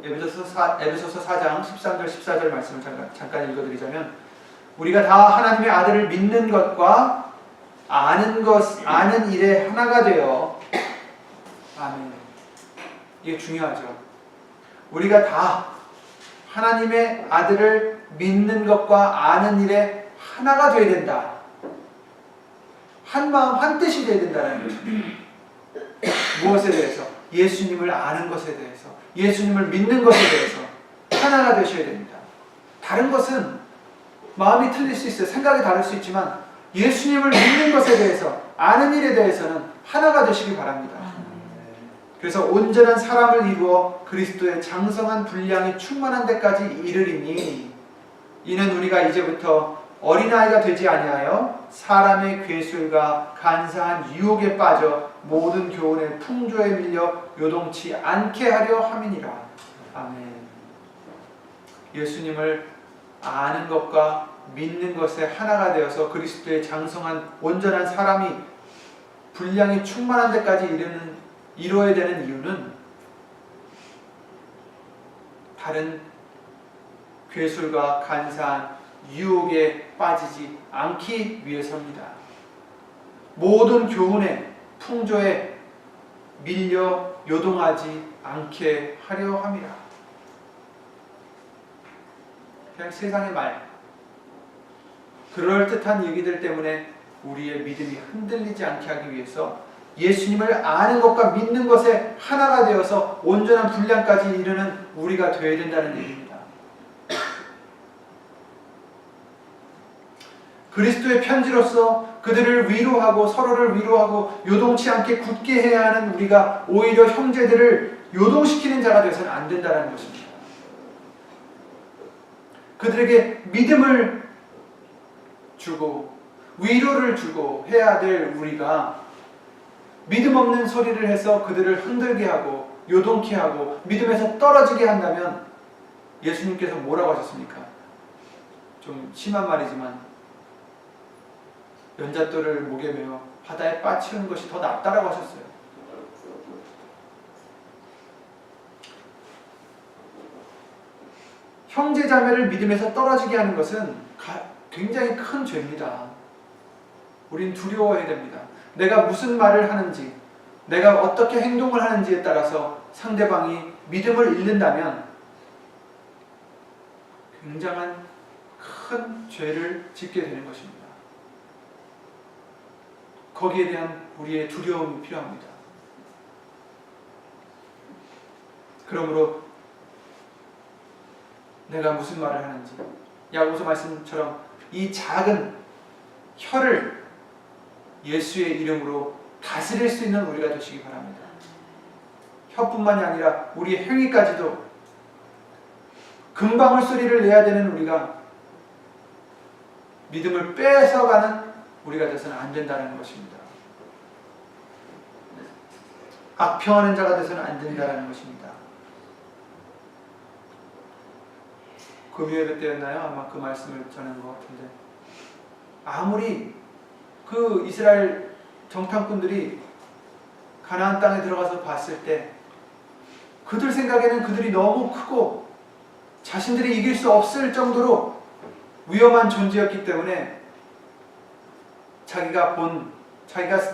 에베소서 4장 13절 14절 말씀을 잠깐 읽어드리자면, 우리가 다 하나님의 아들을 믿는 것과 아는 일에 하나가 되어, 아멘. 이게 중요하죠. 우리가 다 하나님의 아들을 믿는 것과 아는 일에 하나가 되어야 된다. 한 마음 한 뜻이 되어야 된다는 거죠. 무엇에 대해서? 예수님을 아는 것에 대해서, 예수님을 믿는 것에 대해서 하나가 되셔야 됩니다. 다른 것은 마음이 틀릴 수 있어요. 생각이 다를 수 있지만 예수님을 믿는 것에 대해서, 아는 일에 대해서는 하나가 되시기 바랍니다. 그래서 온전한 사람을 이루어 그리스도의 장성한 분량이 충만한 데까지 이르리니, 이는 우리가 이제부터 어린아이가 되지 아니하여 사람의 괴술과 간사한 유혹에 빠져 모든 교훈의 풍조에 밀려 요동치 않게 하려 함이니라. 아멘. 예수님을 아는 것과 믿는 것에 하나가 되어서 그리스도의 장성한 온전한 사람이 분량이 충만한 데까지 이루어야 되는 이유는 다른 괴술과 간사한 유혹에 빠지지 않기 위해서입니다. 모든 교훈의 풍조에 밀려 요동하지 않게 하려 함이라. 그냥 세상의 말, 그럴듯한 얘기들 때문에 우리의 믿음이 흔들리지 않게 하기 위해서 예수님을 아는 것과 믿는 것에 하나가 되어서 온전한 분량까지 이르는 우리가 되어야 된다는 얘기입니다. 그리스도의 편지로서 그들을 위로하고 서로를 위로하고 요동치 않게 굳게 해야 하는 우리가 오히려 형제들을 요동시키는 자가 되어서는 안 된다는 것입니다. 그들에게 믿음을 주고 위로를 주고 해야 될 우리가 믿음 없는 소리를 해서 그들을 흔들게 하고 요동케 하고 믿음에서 떨어지게 한다면 예수님께서 뭐라고 하셨습니까? 좀 심한 말이지만 연잣돌을 목에 메어 바다에 빠치는 것이 더 낫다라고 하셨어요. 형제 자매를 믿음에서 떨어지게 하는 것은 굉장히 큰 죄입니다. 우린 두려워해야 됩니다. 내가 무슨 말을 하는지, 내가 어떻게 행동을 하는지에 따라서 상대방이 믿음을 잃는다면 굉장한 큰 죄를 짓게 되는 것입니다. 거기에 대한 우리의 두려움이 필요합니다. 그러므로 내가 무슨 말을 하는지, 야고보서 말씀처럼 이 작은 혀를 예수의 이름으로 다스릴 수 있는 우리가 되시기 바랍니다. 혀뿐만이 아니라 우리의 행위까지도 금방울 소리를 내야 되는 우리가 믿음을 뺏어가는 우리가 되서는 안 된다는 것입니다. 악평하는 자가 되서는 안 된다는 것입니다. 금요일 때였나요? 아마 그 말씀을 전한 것 같은데, 아무리 그 이스라엘 정탐꾼들이 가나안 땅에 들어가서 봤을 때 그들 생각에는 그들이 너무 크고 자신들이 이길 수 없을 정도로 위험한 존재였기 때문에 자기가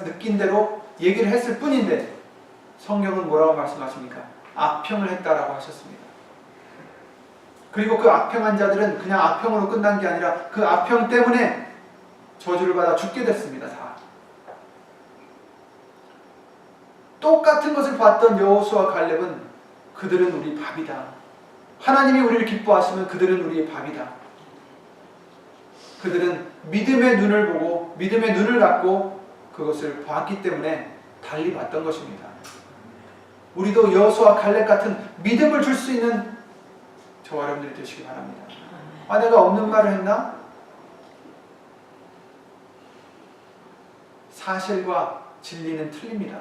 느낀 대로 얘기를 했을 뿐인데 성경은 뭐라고 말씀하십니까? 악평을 했다라고 하셨습니다. 그리고 그 악평한 자들은 그냥 악평으로 끝난 게 아니라 그 악평 때문에 저주를 받아 죽게 됐습니다. 다. 똑같은 것을 봤던 여호수아와 갈렙은 그들은 우리 밥이다. 하나님이 우리를 기뻐하시면 그들은 우리의 밥이다. 그들은 믿음의 눈을 보고 믿음의 눈을 갖고 그것을 봤기 때문에 달리 봤던 것입니다. 우리도 여호수아 갈렙 같은 믿음을 줄 수 있는 저와 여러분들이 되시기 바랍니다. 아, 내가 없는 말을 했나? 사실과 진리는 틀립니다.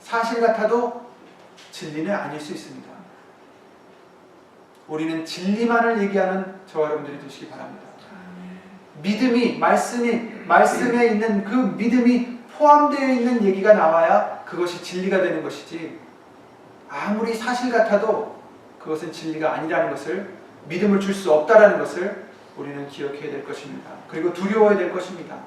사실 같아도 진리는 아닐 수 있습니다. 우리는 진리만을 얘기하는 저와 여러분들이 되시기 바랍니다. 믿음이, 말씀에 있는 그 믿음이 포함되어 있는 얘기가 나와야 그것이 진리가 되는 것이지, 아무리 사실 같아도 그것은 진리가 아니라는 것을, 믿음을 줄 수 없다라는 것을 우리는 기억해야 될 것입니다. 그리고 두려워야 될 것입니다.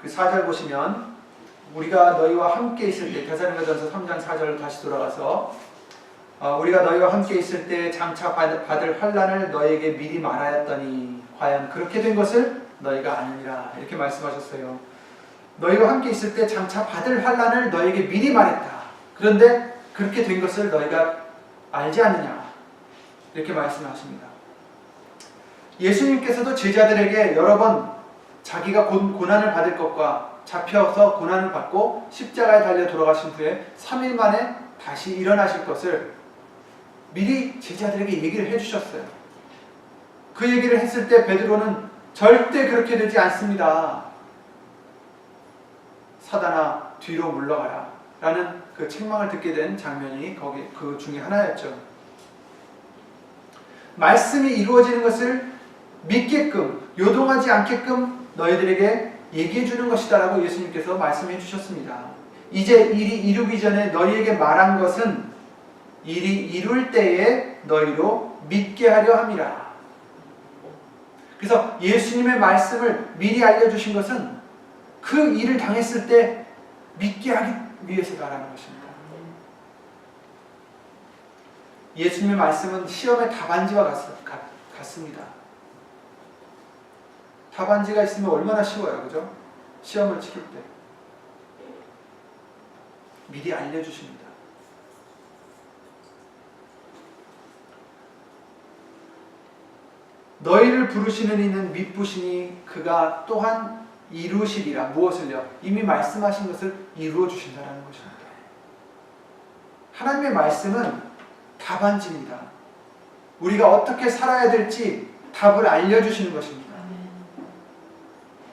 그 4절 보시면, 우리가 너희와 함께 있을 때, 데살로니가전서 3장 4절 다시 돌아가서, 우리가 너희와 함께 있을 때 장차 받을 환난을 너희에게 미리 말하였더니 과연 그렇게 된 것을 너희가 아느니라, 이렇게 말씀하셨어요. 너희와 함께 있을 때 장차 받을 환난을 너희에게 미리 말했다. 그런데 그렇게 된 것을 너희가 알지 않느냐, 이렇게 말씀하십니다. 예수님께서도 제자들에게 여러 번 자기가 고난을 받을 것과 잡혀서 고난을 받고 십자가에 달려 돌아가신 후에 3일 만에 다시 일어나실 것을 미리 제자들에게 얘기를 해주셨어요. 그 얘기를 했을 때 베드로는 절대 그렇게 되지 않습니다, 사단아 뒤로 물러가라 라는 그 책망을 듣게 된 장면이 거기 그 중에 하나였죠. 말씀이 이루어지는 것을 믿게끔, 요동하지 않게끔 너희들에게 얘기해 주는 것이다 라고 예수님께서 말씀해 주셨습니다. 이제 일이 이루기 전에 너희에게 말한 것은 일이 이룰 때에 너희로 믿게 하려 함이라. 그래서 예수님의 말씀을 미리 알려주신 것은 그 일을 당했을 때 믿게 하기 위해서다라는 것입니다. 예수님의 말씀은 시험의 답안지와 같습니다. 답안지가 있으면 얼마나 쉬워요, 그죠? 시험을 치를 때 미리 알려주십니다. 너희를 부르시는 이는 미쁘시니 그가 또한 이루시리라. 무엇을요? 이미 말씀하신 것을 이루어 주신다는 것입니다. 하나님의 말씀은 답안지입니다. 우리가 어떻게 살아야 될지 답을 알려주시는 것입니다.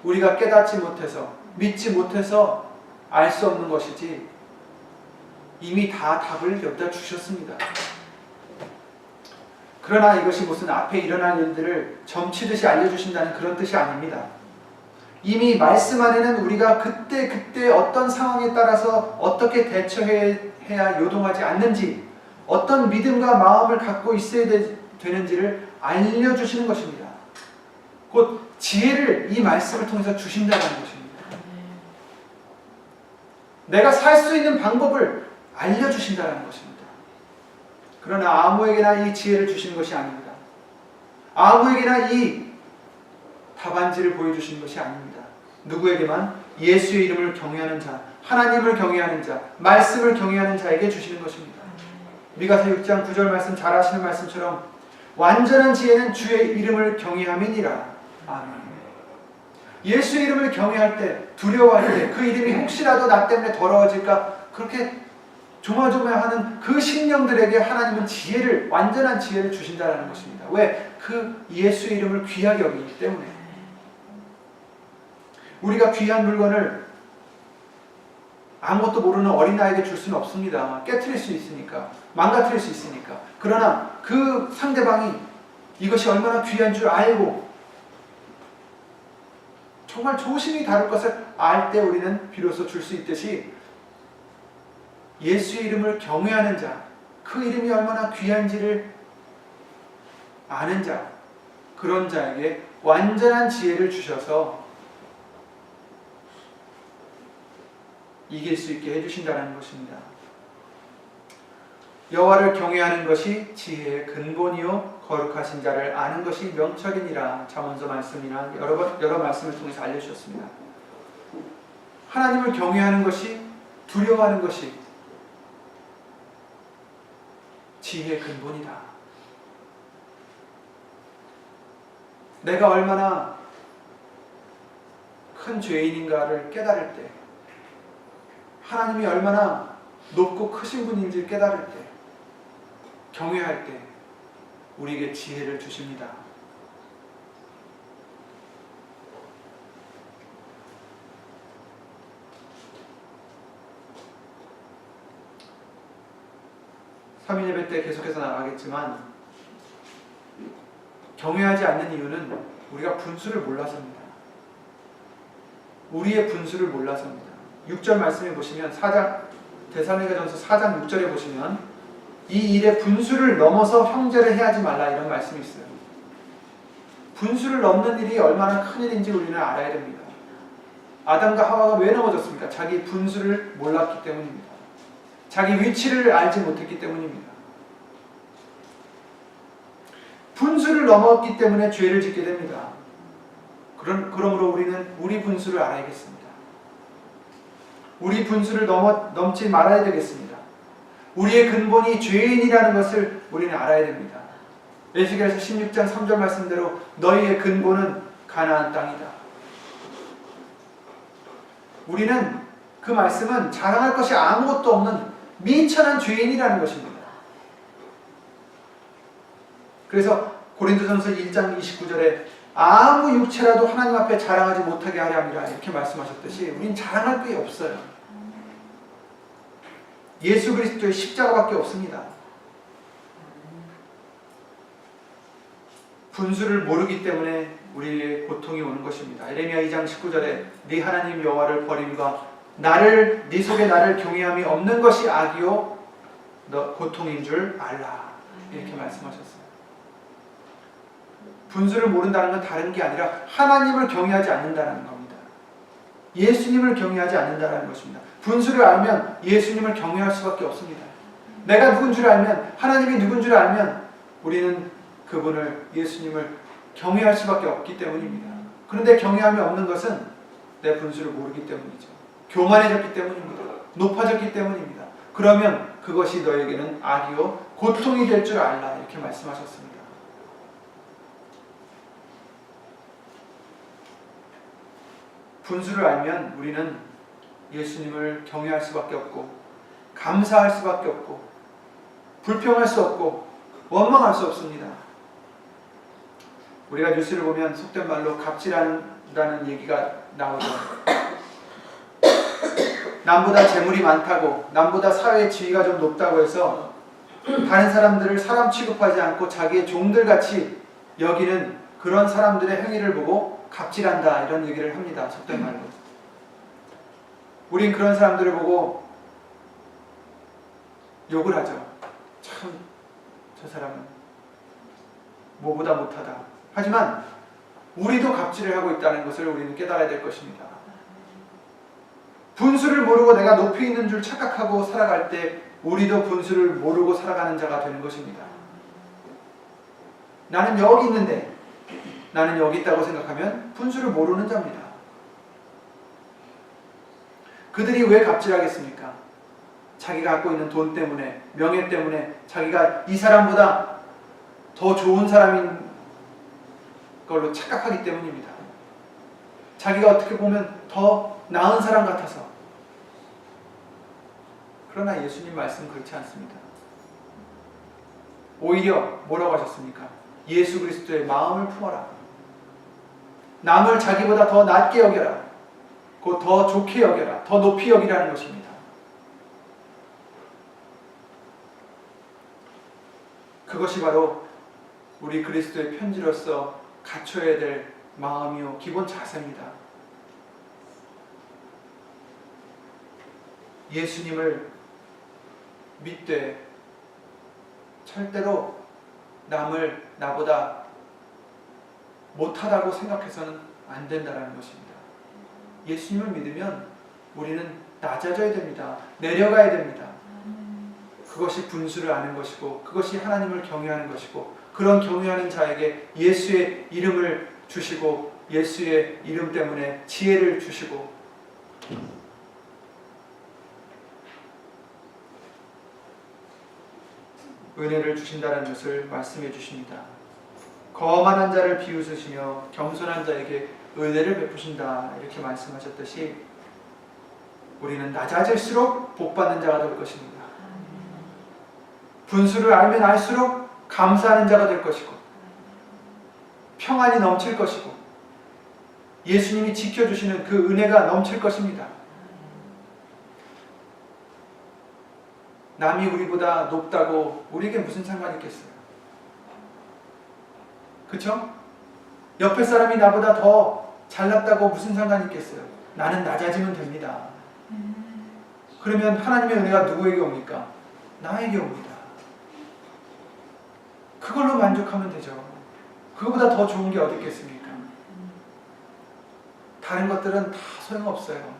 우리가 깨닫지 못해서, 믿지 못해서 알 수 없는 것이지 이미 다 답을 여기다 주셨습니다. 그러나 이것이 무슨 앞에 일어날 일들을 점치듯이 알려주신다는 그런 뜻이 아닙니다. 이미 말씀 안에는 우리가 그때 어떤 상황에 따라서 어떻게 대처해야 요동하지 않는지, 어떤 믿음과 마음을 갖고 있어야 되는지를 알려주시는 것입니다. 곧 지혜를 이 말씀을 통해서 주신다는 것입니다. 내가 살 수 있는 방법을 알려주신다는 것입니다. 그러나 아무에게나 이 지혜를 주시는 것이 아닙니다. 아무에게나 이 답안지를 보여주시는 것이 아닙니다. 누구에게만? 예수의 이름을 경외하는 자, 하나님을 경외하는 자, 말씀을 경외하는 자에게 주시는 것입니다. 미가서 6장 9절 말씀, 잘 아시는 말씀처럼 완전한 지혜는 주의 이름을 경외함이니라. 아멘. 예수의 이름을 경외할 때, 두려워할 때, 그 이름이 혹시라도 나 때문에 더러워질까 그렇게 조마조마하는 그 심령들에게 하나님은 지혜를, 완전한 지혜를 주신다는 것입니다. 왜? 그 예수의 이름을 귀하게 여기기 때문에. 우리가 귀한 물건을 아무것도 모르는 어린아이에게 줄 수는 없습니다. 깨트릴 수 있으니까, 망가뜨릴 수 있으니까. 그러나 그 상대방이 이것이 얼마나 귀한 줄 알고 정말 조심히 다룰 것을 알 때 우리는 비로소 줄 수 있듯이, 예수의 이름을 경외하는 자, 그 이름이 얼마나 귀한지를 아는 자, 그런 자에게 완전한 지혜를 주셔서 이길 수 있게 해주신다는 것입니다. 여호와를 경외하는 것이 지혜의 근본이요 거룩하신 자를 아는 것이 명철이니라. 잠언서 말씀이나 여러 말씀을 통해서 알려주셨습니다. 하나님을 경외하는 것이, 두려워하는 것이 지혜의 근본이다. 내가 얼마나 큰 죄인인가를 깨달을 때, 하나님이 얼마나 높고 크신 분인지 깨달을 때, 경외할 때 우리에게 지혜를 주십니다. 삼일 예배 때 계속해서 나가겠지만 경외하지 않는 이유는 우리가 분수를 몰라서입니다. 우리의 분수를 몰라서입니다. 6절 말씀에 보시면 데살로니가전서 4장 6절에 보시면 이 일의 분수를 넘어서 형제를 해하지 말라 이런 말씀이 있어요. 분수를 넘는 일이 얼마나 큰 일인지 우리는 알아야 됩니다. 아담과 하와가 왜 넘어졌습니까? 자기 분수를 몰랐기 때문입니다. 자기 위치를 알지 못했기 때문입니다. 분수를 넘었기 때문에 죄를 짓게 됩니다. 그러므로 우리는 우리 분수를 알아야겠습니다. 우리 분수를 넘지 말아야 되겠습니다. 우리의 근본이 죄인이라는 것을 우리는 알아야 됩니다. 에스겔서 16장 3절 말씀대로 너희의 근본은 가나안 땅이다. 우리는 그 말씀은 자랑할 것이 아무것도 없는 미천한 죄인이라는 것입니다. 그래서 고린도전서 1장 29절에 아무 육체라도 하나님 앞에 자랑하지 못하게 하려 함이라 이렇게 말씀하셨듯이 우린 자랑할 게 없어요. 예수 그리스도의 십자가밖에 없습니다. 분수를 모르기 때문에 우리의 고통이 오는 것입니다. 에레미야 2장 19절에 네 하나님 여호와를 버림과 네 속에 나를 경외함이 없는 것이 악이요 너 고통인 줄 알라 이렇게 말씀하셨어요. 분수를 모른다는 건 다른 게 아니라 하나님을 경외하지 않는다는 겁니다. 예수님을 경외하지 않는다는 것입니다. 분수를 알면 예수님을 경외할 수밖에 없습니다. 내가 누군 줄 알면, 하나님이 누군 줄 알면 우리는 그분을, 예수님을 경외할 수밖에 없기 때문입니다. 그런데 경외함이 없는 것은 내 분수를 모르기 때문이죠. 교만해졌기 때문입니다. 높아졌기 때문입니다. 그러면 그것이 너에게는 악이요 고통이 될 줄 알라 이렇게 말씀하셨습니다. 분수를 알면 우리는 예수님을 경외할 수밖에 없고 감사할 수밖에 없고 불평할 수 없고 원망할 수 없습니다. 우리가 뉴스를 보면 속된 말로 갑질한다는 얘기가 나오죠. 남보다 재물이 많다고, 남보다 사회의 지위가 좀 높다고 해서 다른 사람들을 사람 취급하지 않고 자기의 종들같이 여기는 그런 사람들의 행위를 보고 갑질한다 이런 얘기를 합니다. 속된 말로. 우린 그런 사람들을 보고 욕을 하죠. 참, 저 사람은 뭐보다 못하다. 하지만 우리도 갑질을 하고 있다는 것을 우리는 깨달아야 될 것입니다. 분수를 모르고 내가 높이 있는 줄 착각하고 살아갈 때 우리도 분수를 모르고 살아가는 자가 되는 것입니다. 나는 여기 있는데, 나는 여기 있다고 생각하면 분수를 모르는 자입니다. 그들이 왜 갑질하겠습니까? 자기가 갖고 있는 돈 때문에, 명예 때문에 자기가 이 사람보다 더 좋은 사람인 걸로 착각하기 때문입니다. 자기가 어떻게 보면 더 나은 사람 같아서. 그러나 예수님 말씀은 그렇지 않습니다. 오히려 뭐라고 하셨습니까? 예수 그리스도의 마음을 품어라. 남을 자기보다 더 낮게 여겨라. 곧 더 좋게 여겨라. 더 높이 여기라는 것입니다. 그것이 바로 우리 그리스도의 편지로서 갖춰야 될 마음이요 기본 자세입니다. 예수님을 믿되 절대로 남을 나보다 못하다고 생각해서는 안 된다는 것입니다. 예수님을 믿으면 우리는 낮아져야 됩니다. 내려가야 됩니다. 그것이 분수를 아는 것이고 그것이 하나님을 경외하는 것이고 그런 경외하는 자에게 예수의 이름을 주시고 예수의 이름 때문에 지혜를 주시고 은혜를 주신다는 것을 말씀해 주십니다. 거만한 자를 비웃으시며 겸손한 자에게 은혜를 베푸신다 이렇게 말씀하셨듯이 우리는 낮아질수록 복받는 자가 될 것입니다. 분수를 알면 알수록 감사하는 자가 될 것이고 평안이 넘칠 것이고 예수님이 지켜주시는 그 은혜가 넘칠 것입니다. 남이 우리보다 높다고 우리에게 무슨 상관이 있겠어요? 그쵸? 옆에 사람이 나보다 더 잘났다고 무슨 상관이 있겠어요? 나는 낮아지면 됩니다. 그러면 하나님의 은혜가 누구에게 옵니까? 나에게 옵니다. 그걸로 만족하면 되죠. 그거보다 더 좋은 게 어디 있겠습니까? 다른 것들은 다 소용없어요.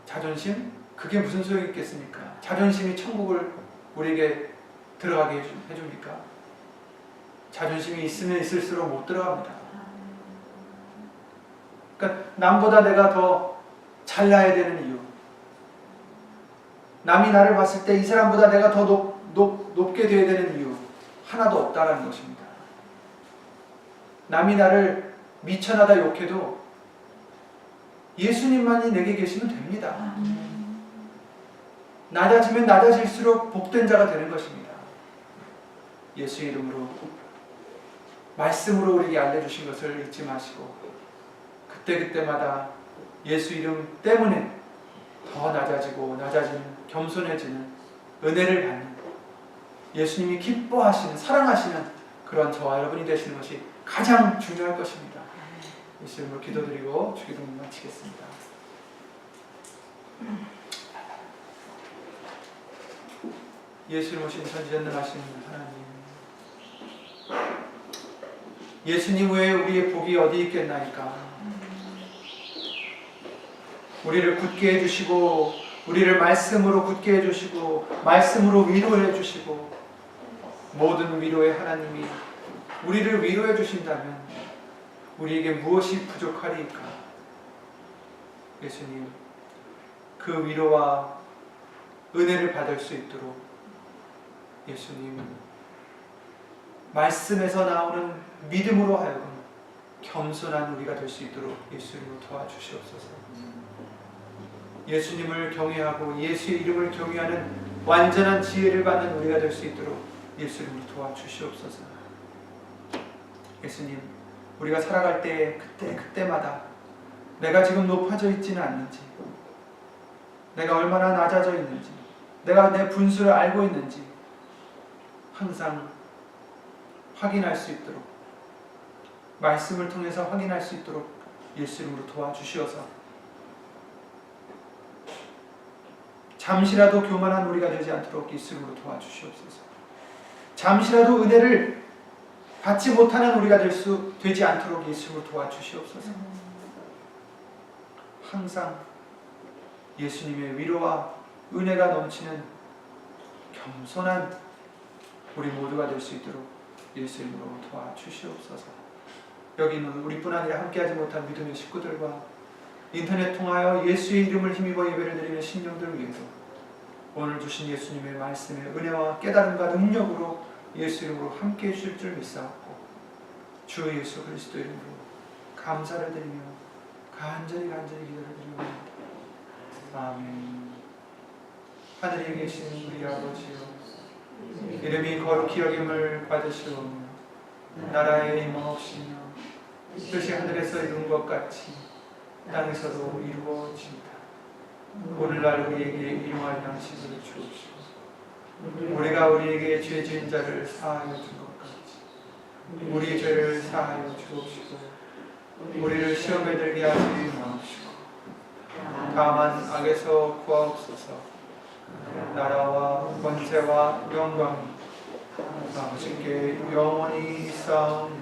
자존심? 그게 무슨 소용이 있겠습니까? 자존심이 천국을 우리에게 들어가게 해줍니까? 자존심이 있으면 있을수록 못 들어갑니다. 그러니까 남보다 내가 더 잘나야 되는 이유, 남이 나를 봤을 때 이 사람보다 내가 더 높게 되어야 되는 이유 하나도 없다라는 것입니다. 남이 나를 미천하다 욕해도 예수님만이 내게 계시면 됩니다. 낮아지면 낮아질수록 복된 자가 되는 것입니다. 예수의 이름으로 말씀으로 우리에게 알려주신 것을 잊지 마시고 그때그때마다 예수 이름 때문에 더 낮아지고 낮아지는 겸손해지는 은혜를 받는 예수님이 기뻐하시는 사랑하시는 그런 저와 여러분이 되시는 것이 가장 중요할 것입니다. 예수 이름으로 기도드리고 주기도문 마치겠습니다. 예수님 오신 전지전능하신 하나님, 예수님 외에 우리의 복이 어디 있겠나이까? 우리를 굳게 해주시고 우리를 말씀으로 굳게 해주시고 말씀으로 위로해 주시고 모든 위로의 하나님이 우리를 위로해 주신다면 우리에게 무엇이 부족하리이까? 예수님, 그 위로와 은혜를 받을 수 있도록 예수님 말씀에서 나오는 믿음으로 하여금 겸손한 우리가 될 수 있도록 예수님을 도와주시옵소서. 예수님을 경외하고 예수의 이름을 경외하는 완전한 지혜를 받는 우리가 될 수 있도록 예수님을 도와주시옵소서. 예수님, 우리가 살아갈 때 그때마다 내가 지금 높아져 있지는 않는지, 내가 얼마나 낮아져 있는지, 내가 내 분수를 알고 있는지 항상 확인할 수 있도록, 말씀을 통해서 확인할 수 있도록 예수 이름으로 도와주시어서 잠시라도 교만한 우리가 되지 않도록 예수 이름으로 도와주시옵소서. 잠시라도 은혜를 받지 못하는 우리가 되지 않도록 예수 이름으로 도와주시옵소서. 항상 예수님의 위로와 은혜가 넘치는 겸손한 우리 모두가 될 수 있도록 예수 이름으로 도와주시옵소서. 여기는 우리뿐 아니라 함께하지 못한 믿음의 식구들과 인터넷 통하여 예수의 이름을 힘입어 예배를 드리는 신령들 위해서 오늘 주신 예수님의 말씀의 은혜와 깨달음과 능력으로 예수 이름으로 함께해 주실 줄 믿사옵고 주 예수 그리스도 이름으로 감사를 드리며 간절히 기도를 드립니다. 아멘. 하늘에 계신 우리 아버지여, 이름이 거룩히 여김을 받으시오며 나라의 임하옵시며 뜻이 하늘에서 이룬 것 같이 땅에서도 이루어집니다. 오늘날 우리에게 일용할 양식을 주옵시고 우리가 우리에게 죄 지은 자를 사하여 준 것 같이 우리 죄를 사하여 주옵시고 우리를 시험에 들게 하지 마옵시고 다만 악에서 구하옵소서. 나라와 권세와 영광이 아버지께 영원히 있사옵나이다.